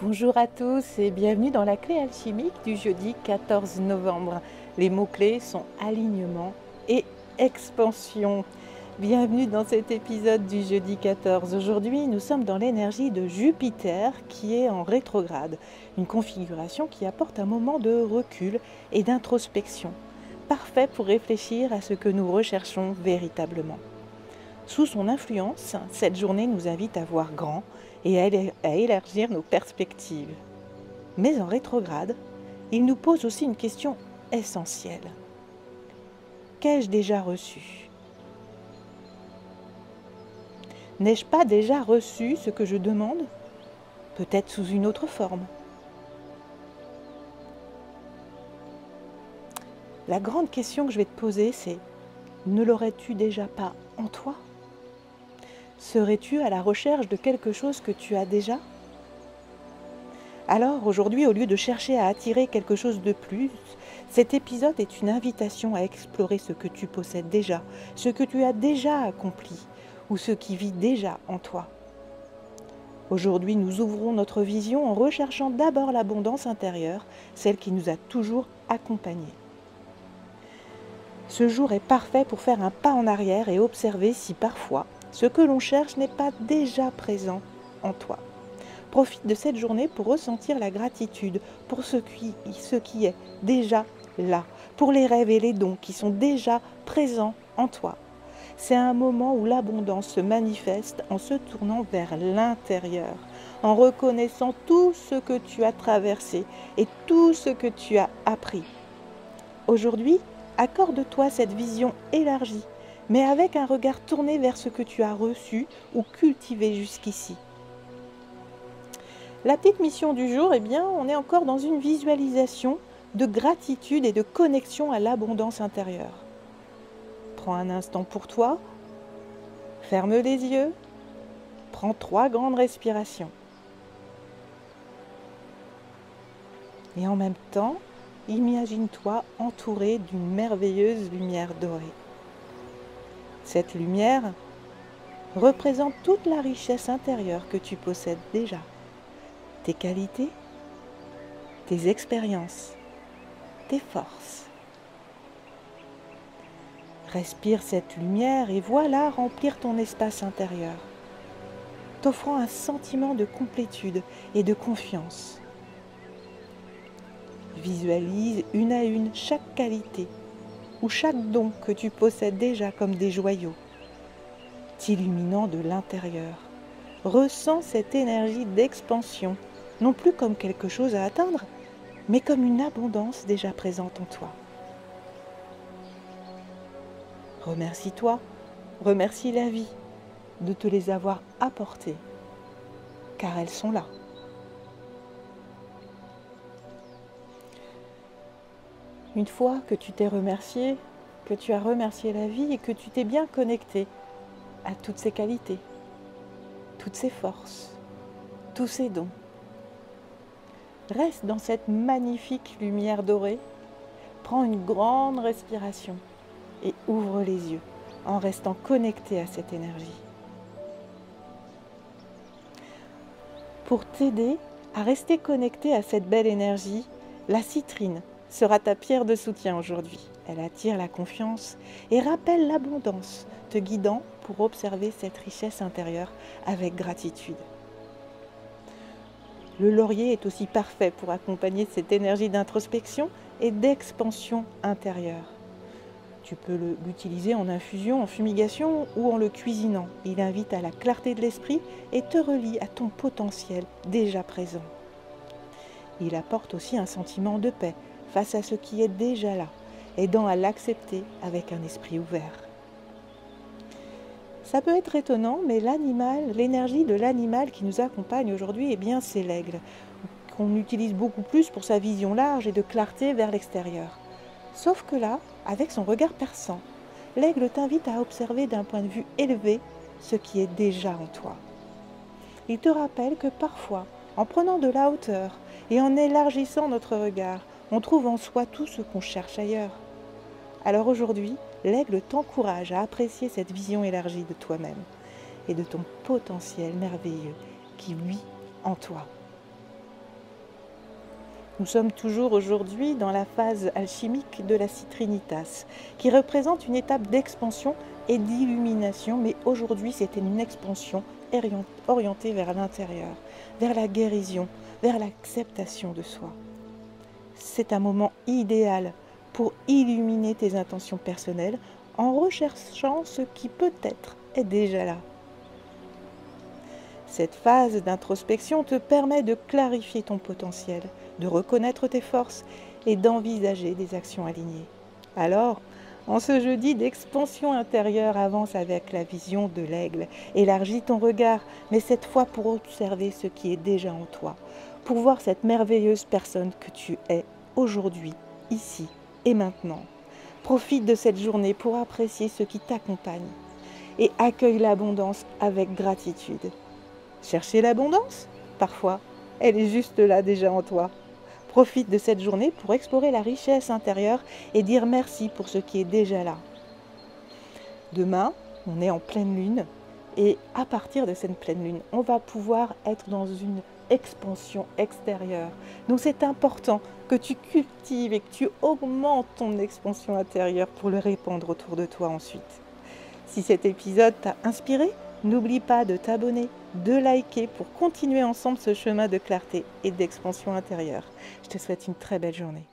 Bonjour à tous et bienvenue dans la clé alchimique du jeudi 14 novembre. Les mots-clés sont alignement et expansion. Bienvenue dans cet épisode du jeudi 14. Aujourd'hui, nous sommes dans l'énergie de Jupiter qui est en rétrograde. Une configuration qui apporte un moment de recul et d'introspection. Parfait pour réfléchir à ce que nous recherchons véritablement. Sous son influence, cette journée nous invite à voir grand et à élargir nos perspectives. Mais en rétrograde, il nous pose aussi une question essentielle. Qu'ai-je déjà reçu ? N'ai-je pas déjà reçu ce que je demande ? Peut-être sous une autre forme. La grande question que je vais te poser, c'est ne l'aurais-tu déjà pas en toi ? Serais-tu à la recherche de quelque chose que tu as déjà ? Alors aujourd'hui, au lieu de chercher à attirer quelque chose de plus, cet épisode est une invitation à explorer ce que tu possèdes déjà, ce que tu as déjà accompli ou ce qui vit déjà en toi. Aujourd'hui, nous ouvrons notre vision en recherchant d'abord l'abondance intérieure, celle qui nous a toujours accompagnés. Ce jour est parfait pour faire un pas en arrière et observer si parfois ce que l'on cherche n'est pas déjà présent en toi. Profite de cette journée pour ressentir la gratitude pour ce qui est déjà là, pour les rêves et les dons qui sont déjà présents en toi. C'est un moment où l'abondance se manifeste en se tournant vers l'intérieur, en reconnaissant tout ce que tu as traversé et tout ce que tu as appris. Aujourd'hui, accorde-toi cette vision élargie, mais avec un regard tourné vers ce que tu as reçu ou cultivé jusqu'ici. La petite mission du jour, on est encore dans une visualisation de gratitude et de connexion à l'abondance intérieure. Prends un instant pour toi, ferme les yeux, prends 3 grandes respirations. Et en même temps, imagine-toi entouré d'une merveilleuse lumière dorée. Cette lumière représente toute la richesse intérieure que tu possèdes déjà. Tes qualités, tes expériences, tes forces. Respire cette lumière et voilà remplir ton espace intérieur, t'offrant un sentiment de complétude et de confiance. Visualise une à une chaque qualité ou chaque don que tu possèdes déjà comme des joyaux, t'illuminant de l'intérieur. Ressens cette énergie d'expansion, non plus comme quelque chose à atteindre, mais comme une abondance déjà présente en toi. Remercie-toi, remercie la vie de te les avoir apportées, car elles sont là. Une fois que tu t'es remercié, que tu as remercié la vie et que tu t'es bien connecté à toutes ses qualités, toutes ses forces, tous ses dons, reste dans cette magnifique lumière dorée, prends une grande respiration et ouvre les yeux en restant connecté à cette énergie. Pour t'aider à rester connecté à cette belle énergie, la citrine sera ta pierre de soutien aujourd'hui. Elle attire la confiance et rappelle l'abondance, te guidant pour observer cette richesse intérieure avec gratitude. Le laurier est aussi parfait pour accompagner cette énergie d'introspection et d'expansion intérieure. Tu peux l'utiliser en infusion, en fumigation ou en le cuisinant. Il invite à la clarté de l'esprit et te relie à ton potentiel déjà présent. Il apporte aussi un sentiment de paix face à ce qui est déjà là, aidant à l'accepter avec un esprit ouvert. Ça peut être étonnant, mais l'énergie de l'animal qui nous accompagne aujourd'hui, c'est l'aigle, qu'on utilise beaucoup plus pour sa vision large et de clarté vers l'extérieur. Sauf que là, avec son regard perçant, l'aigle t'invite à observer d'un point de vue élevé ce qui est déjà en toi. Il te rappelle que parfois, en prenant de la hauteur et en élargissant notre regard, on trouve en soi tout ce qu'on cherche ailleurs. Alors aujourd'hui, l'aigle t'encourage à apprécier cette vision élargie de toi-même et de ton potentiel merveilleux qui vit en toi. Nous sommes toujours aujourd'hui dans la phase alchimique de la citrinitas, qui représente une étape d'expansion et d'illumination, mais aujourd'hui c'était une expansion orientée vers l'intérieur, vers la guérison, vers l'acceptation de soi. C'est un moment idéal pour illuminer tes intentions personnelles en recherchant ce qui peut-être est déjà là. Cette phase d'introspection te permet de clarifier ton potentiel, de reconnaître tes forces et d'envisager des actions alignées. Alors, en ce jeudi d'expansion intérieure, avance avec la vision de l'aigle. Élargis ton regard, mais cette fois pour observer ce qui est déjà en toi, pour voir cette merveilleuse personne que tu es aujourd'hui, ici et maintenant. Profite de cette journée pour apprécier ce qui t'accompagne et accueille l'abondance avec gratitude. Chercher l'abondance? Parfois, elle est juste là déjà en toi. Profite de cette journée pour explorer la richesse intérieure et dire merci pour ce qui est déjà là. Demain, on est en pleine lune et à partir de cette pleine lune, on va pouvoir être dans une expansion extérieure. Donc c'est important que tu cultives et que tu augmentes ton expansion intérieure pour le répandre autour de toi ensuite. Si cet épisode t'a inspiré, n'oublie pas de t'abonner, de liker pour continuer ensemble ce chemin de clarté et d'expansion intérieure. Je te souhaite une très belle journée.